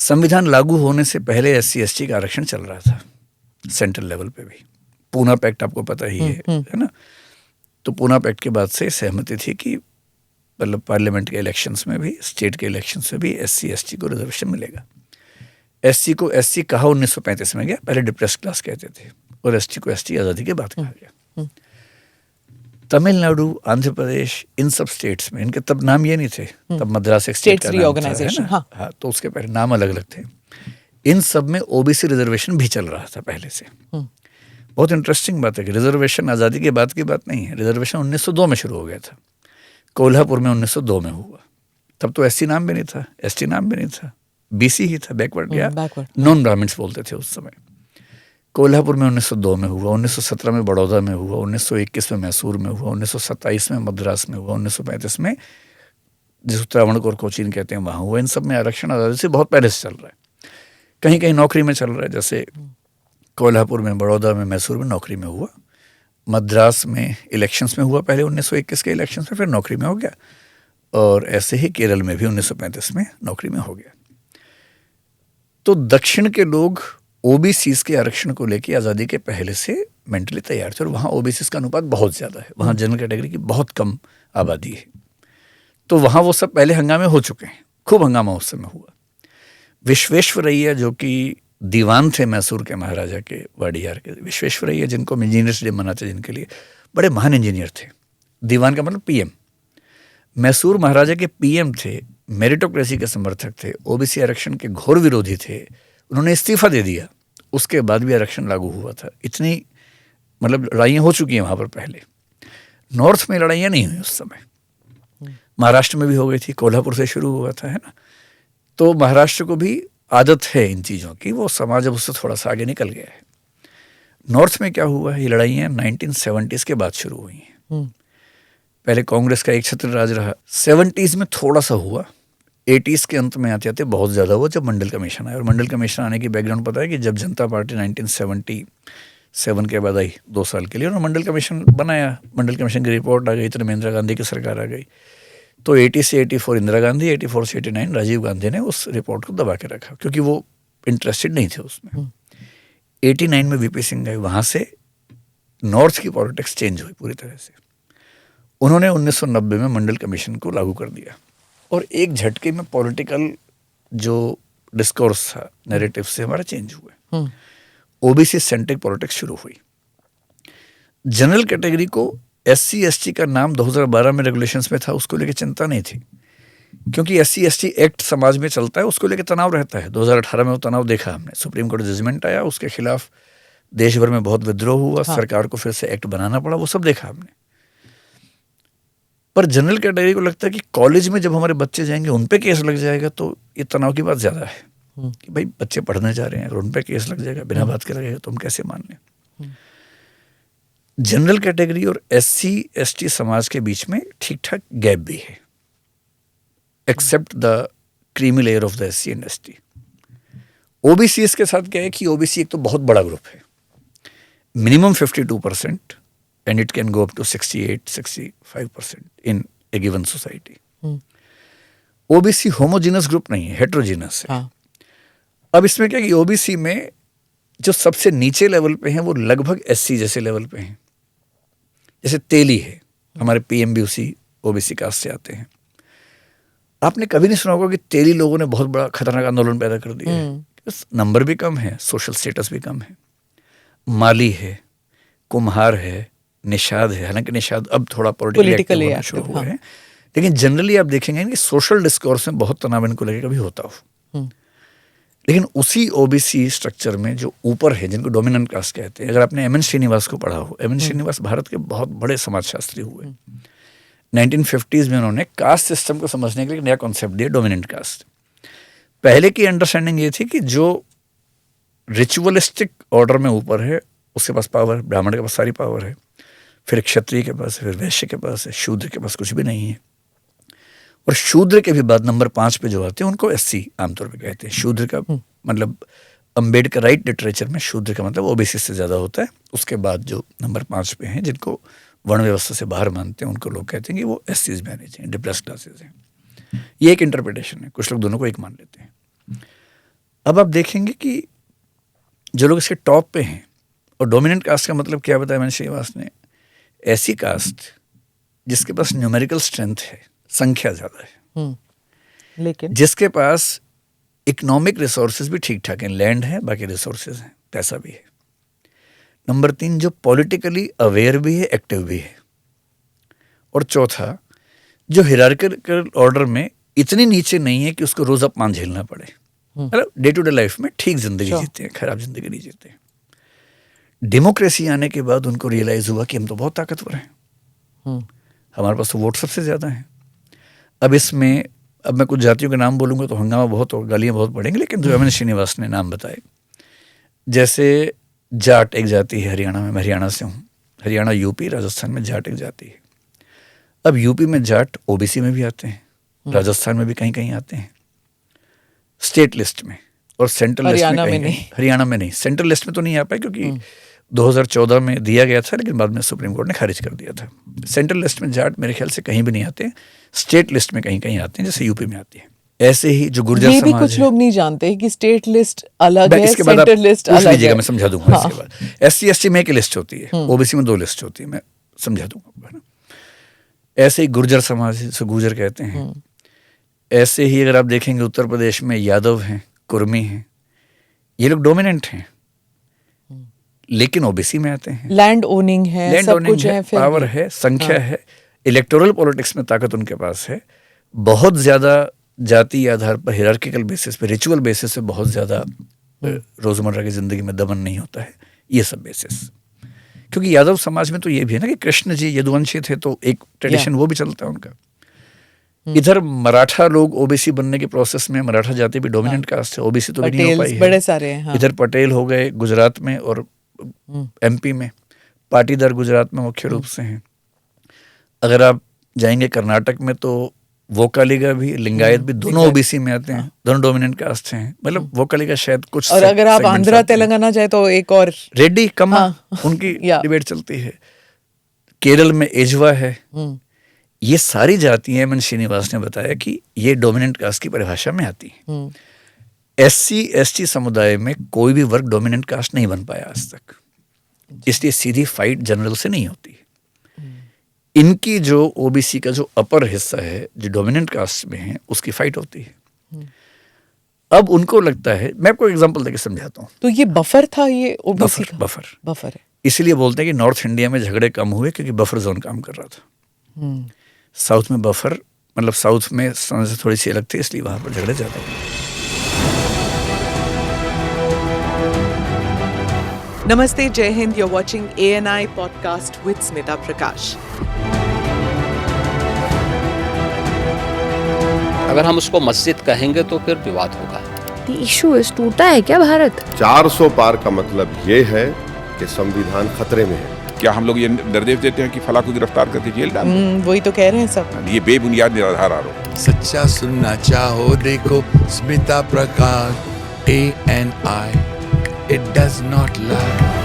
संविधान लागू होने से पहले SC/ST का आरक्षण चल रहा था सेंट्रल लेवल पे भी। पूना पैक्ट आपको पता ही है ना। तो पूना पैक्ट के बाद से सहमति थी कि मतलब पार्लियामेंट के इलेक्शंस में भी, स्टेट के इलेक्शंस में भी SC/ST को रिजर्वेशन मिलेगा। SC को SC कहा 1935 में गया, पहले डिप्रेस क्लास कहते थे, और ST को ST आज़ादी के बाद कहा गया। तमिलनाडु, आंध्र प्रदेश, इन सब स्टेट्स में, इनके तब नाम ये नहीं थे, तब मद्रास एक स्टेट का नाम था, है ना। हाँ, तो उसके पहले नाम अलग अलग थे। इन सब में OBC रिजर्वेशन भी चल रहा था पहले से। बहुत इंटरेस्टिंग बात है कि रिजर्वेशन आज़ादी के बाद की बात नहीं है। रिजर्वेशन 1902 में शुरू हो गया था, कोल्हापुर में 1902 में हुआ। तब तो SC नाम भी नहीं था, ST नाम भी नहीं था, BC ही था, बैकवर्ड या नॉन ब्राह्मण्स बोलते थे उस समय। कोल्हापुर में 1902 में हुआ, 1917 में बड़ौदा में हुआ, 1921 में मैसूर में हुआ, 1927 में मद्रास में हुआ, 1935 में जिस त्रावणकोर कोचीन कहते हैं वहाँ हुआ। इन सब में आरक्षण आज़ादी से बहुत पहले से चल रहा है। कहीं कहीं नौकरी में चल रहा है, जैसे कोल्हापुर में, बड़ौदा में, मैसूर में नौकरी में हुआ। मद्रास में इलेक्शंस में हुआ पहले 1921 के इलेक्शंस में, फिर नौकरी में हो गया। और ऐसे ही केरल में भी 1935 में नौकरी में हो गया। तो दक्षिण के लोग OBCs के आरक्षण को लेकर आज़ादी के पहले से मेंटली तैयार थे, और वहाँ OBCs का अनुपात बहुत ज़्यादा है, वहाँ जनरल कैटेगरी की बहुत कम आबादी है। तो वहाँ वो सब पहले हंगामे हो चुके हैं, खूब हंगामा उस समय हुआ। विश्वेश्वरैया जो कि दीवान थे मैसूर के महाराजा के, वाडियार के, विश्वेश्वरैया जिनको हम इंजीनियर्स डे मनाते, जिनके लिए बड़े महान इंजीनियर थे। दीवान का मतलब PM। मैसूर महाराजा के PM थे, मेरिटोक्रेसी के समर्थक थे, OBC आरक्षण के घोर विरोधी थे। उन्होंने इस्तीफा दे दिया, उसके बाद भी आरक्षण लागू हुआ था। इतनी मतलब लड़ाइयाँ हो चुकी हैं वहाँ पर पहले। नॉर्थ में लड़ाइयाँ नहीं हुई उस समय, महाराष्ट्र में भी हो गई थी, कोल्हापुर से शुरू हुआ था, है ना। तो महाराष्ट्र को भी आदत है इन चीज़ों की, वो समाज अब उससे थोड़ा सा आगे निकल गया है। नॉर्थ में क्या हुआ है, ये लड़ाइयाँ 1970s के बाद शुरू हुई हैं। पहले कांग्रेस का एक छत्र राज रहा, 70s में थोड़ा सा हुआ, 80s के अंत में आते आते बहुत ज़्यादा हुआ जब मंडल कमीशन आया। और मंडल कमीशन आने की बैकग्राउंड पता है कि जब जनता पार्टी 1977 के बाद आई 2 साल के लिए, उन्होंने मंडल कमीशन बनाया, मंडल कमीशन की रिपोर्ट आ गई, तो इंदिरा गांधी की सरकार आ गई। तो 80 से 84 इंदिरा गांधी, 84 से 89 राजीव गांधी ने उस रिपोर्ट को दबा के रखा, क्योंकि वो इंटरेस्टेड नहीं थे उसमें। 89 में VP सिंह गए, वहाँ से नॉर्थ की पॉलिटिक्स चेंज हुई पूरी तरह से। उन्होंने 1990 में मंडल कमीशन को लागू कर दिया, और एक झटके में पॉलिटिकल जो डिस्कोर्स था, नैरेटिव से हमारा चेंज हुए। OBC सेंट्रिक पॉलिटिक्स शुरू हुई। जनरल कैटेगरी को SC/ST का नाम 2012 में रेगुलेशंस में था, उसको लेकर चिंता नहीं थी, क्योंकि SC/ST एक्ट समाज में चलता है, उसको लेकर तनाव रहता है। 2018 में वो तनाव देखा हमने, सुप्रीम कोर्ट जजमेंट आया, उसके खिलाफ देश भर में बहुत विद्रोह हुआ। हाँ। सरकार को फिर से एक्ट बनाना पड़ा, वो सब देखा हमने। पर जनरल कैटेगरी को लगता है कि कॉलेज में जब हमारे बच्चे जाएंगे उन पे केस लग जाएगा, तो ये तनाव की बात ज़्यादा है कि भाई बच्चे पढ़ने जा रहे हैं और उन पे केस लग जाएगा, बिना बात के लगेगा, तो हम कैसे मान लें। जनरल कैटेगरी और SC/ST समाज के बीच में ठीक ठाक गैप भी है, except the creamy layer of the SC and ST। OBCs के साथ क्या है कि OBC एक तो बहुत बड़ा ग्रुप है, minimum 52%, and it can go up to 68-65% in a given society. OBC homogeneous group नहीं है, हेट्रोजीनस है। अब इसमें क्या कि OBC में जो सबसे नीचे लेवल पे हैं वो लगभग SC जैसे लेवल पे हैं। जैसे तेली है, हमारे PM भी उसी OBC कास्ट से आते हैं। आपने कभी नहीं सुना होगा कि तेली लोगों ने बहुत बड़ा खतरनाक आंदोलन पैदा कर दिया है। नंबर भी कम है, सोशल स्टेटस भी कम है। माली है, कुम्हार है, निषाद है, हालांकि निषाद अब थोड़ा पॉलिटिकली होना शुरू हुआ है, लेकिन जनरली आप देखेंगे कि सोशल डिस्कोर्स में बहुत तनाव इनको लेकर कभी होता हो। लेकिन उसी OBC स्ट्रक्चर में जो ऊपर है, जिनको डोमिनेंट कास्ट कहते हैं, अगर आपने M.N. श्रीनिवास को पढ़ा हो, M.N. श्रीनिवास भारत के बहुत बड़े समाजशास्त्री हुए। 1950s में उन्होंने कास्ट सिस्टम को समझने के लिए नया कॉन्सेप्ट दिया, डोमिनेंट कास्ट। पहले की अंडरस्टैंडिंग ये थी कि जो रिचुअलिस्टिक ऑर्डर में ऊपर है उसके पास पावर, ब्राह्मण के पास सारी पावर है, फिर क्षत्रिय के पास है, फिर वैश्य के पास है, शूद्र के पास कुछ भी नहीं है। और शूद्र के भी बाद नंबर 5 पे जो आते हैं उनको SC आमतौर पे कहते हैं। शूद्र का मतलब अम्बेडकर राइट लिटरेचर में शूद्र का मतलब OBC से ज़्यादा होता है। उसके बाद जो नंबर 5 पे हैं, जिनको वर्ण व्यवस्था से बाहर मानते हैं, उनको लोग कहते हैं कि वो SCs मैनेज हैं, डिप्रेस क्लासेज हैं। ये एक इंटरप्रिटेशन है, कुछ लोग दोनों को एक मान लेते हैं। अब आप देखेंगे कि जो लोग इसके टॉप पे हैं, और डोमिनेंट कास्ट का मतलब क्या बताया मैंने श्रीनिवास ने, ऐसी कास्ट जिसके पास न्यूमेरिकल स्ट्रेंथ है, संख्या ज़्यादा है, लेकिन जिसके पास इकोनॉमिक रिसोर्सेज भी ठीक ठाक हैं, लैंड है, बाकी रिसोर्सेज हैं, पैसा भी है। नंबर 3, जो पॉलिटिकली अवेयर भी है, एक्टिव भी है। और चौथा, जो हिरार्किकल ऑर्डर में इतनी नीचे नहीं है कि उसको रोज अपमान झेलना पड़े, मतलब डे टू डे लाइफ में ठीक जिंदगी जीते हैं, खराब जिंदगी नहीं जीते हैं। डेमोक्रेसी आने के बाद उनको रियलाइज हुआ कि हम तो बहुत ताकतवर हैं, हमारे पास तो वोट सबसे ज्यादा हैं। अब मैं कुछ जातियों के नाम बोलूंगा तो हंगामा बहुत और गालियां बहुत पड़ेंगी, लेकिन जो एम एन श्रीनिवास ने नाम बताए, जैसे जाट एक जाति है हरियाणा में, मैं हरियाणा से हूँ, हरियाणा, यूपी, राजस्थान में जाट एक जाति है। अब यूपी में जाट ओबीसी में भी आते हैं, राजस्थान में भी कहीं कहीं आते हैं, स्टेट लिस्ट में, और सेंट्रल लिस्ट में कहीं, हरियाणा में नहीं, सेंट्रल लिस्ट में तो नहीं आ पाए क्योंकि 2014 में दिया गया था, लेकिन बाद में सुप्रीम कोर्ट ने खारिज कर दिया था। सेंट्रल लिस्ट में जाट मेरे ख्याल से कहीं भी नहीं आते, स्टेट लिस्ट में कहीं कहीं आते हैं, जैसे यूपी में आती है। ऐसे ही जो गुर्जर समाज भी कुछ लोग नहीं जानते कि स्टेट लिस्ट अलग है, सेंट्रल लिस्ट अलग है। मैं समझा दूंगा। इसके बाद SC ST में एक लिस्ट होती है, ओबीसी में 2 लिस्ट होती है, मैं समझा दूंगा। ऐसे ही गुर्जर समाज से गुर्जर कहते हैं। ऐसे ही अगर आप देखेंगे उत्तर प्रदेश में यादव हैं, कुर्मी हैं, ये लोग डोमिनेंट हैं, लेकिन ओबीसी में आते हैं। लैंड ओनिंग है, सब कुछ है, पावर है, संख्या है, इलेक्टोरल पॉलिटिक्स में ताकत उनके पास है, बहुत ज्यादा जाति आधार पर, हिरार्किकल बेसिस पे, रिचुअल बेसिस पे बहुत ज्यादा रोजमर्रा की जिंदगी में दमन नहीं होता है, ये सब बेसिस। क्योंकि यादव समाज में तो ये भी है ना कि कृष्ण जी यदुवंशी थे, तो एक ट्रेडिशन वो भी चलता है उनका। इधर मराठा लोग ओबीसी बनने के प्रोसेस में, मराठा जाति भी डोमिनेंट कास्ट है, ओबीसी तो भी नहीं हो पाई है, बड़े सारे हैं। इधर पटेल हो गए गुजरात में, और MP में पाटीदार गुजरात में मुख्य रूप से हैं। अगर आप जाएंगे कर्नाटक में तो वोकालिगा भी, लिंगायत भी, दोनों ओबीसी में आते हैं, दोनों डोमिनेंट कास्ट हैं। मतलब वोकालिगा शायद कुछ, और अगर आप आंध्रा तेलंगाना जाए तो एक और रेड्डी कम्मा, उनकी डिबेट चलती है। केरल में एजवा है। ये सारी जातियां, एम एन श्रीनिवास ने बताया कि ये डोमिनेंट कास्ट की परिभाषा में आती हैं। SC ST समुदाय में कोई भी वर्ग डोमिनेंट कास्ट नहीं बन पाया आज तक, इसलिए सीधी फाइट जनरल से नहीं होती। इनकी जो ओबीसी का जो अपर हिस्सा है, जो डोमिनेंट कास्ट में है, उसकी फाइट होती है। अब उनको लगता है, मैं आपको एग्जांपल देके समझाता हूँ। तो ये बफर था, ये ओबीसी का बफर है। इसलिए बोलते हैं कि नॉर्थ इंडिया में झगड़े कम हुए क्योंकि बफर जोन काम कर रहा था। साउथ में बफर, मतलब साउथ में से थोड़ी सी अलग थी, इसलिए वहां पर झगड़े ज्यादा हुए। नमस्ते, जय Hind. You're watching ANI podcast with Smita प्रकाश। अगर हम उसको मस्जिद कहेंगे तो फिर विवाद होगा। The issue is, टूटा है क्या भारत? 400 पार का मतलब ये है कि संविधान खतरे में है। क्या हम लोग ये निर्देश देते हैं कि फला को गिरफ्तार करके जेल डाल? वही तो कह रहे हैं सब। ये बेबुनियाद निराधार आरोप। सच्चा सुनना चाहो देखो स्मिता प्रकाश ANI, it does not lie।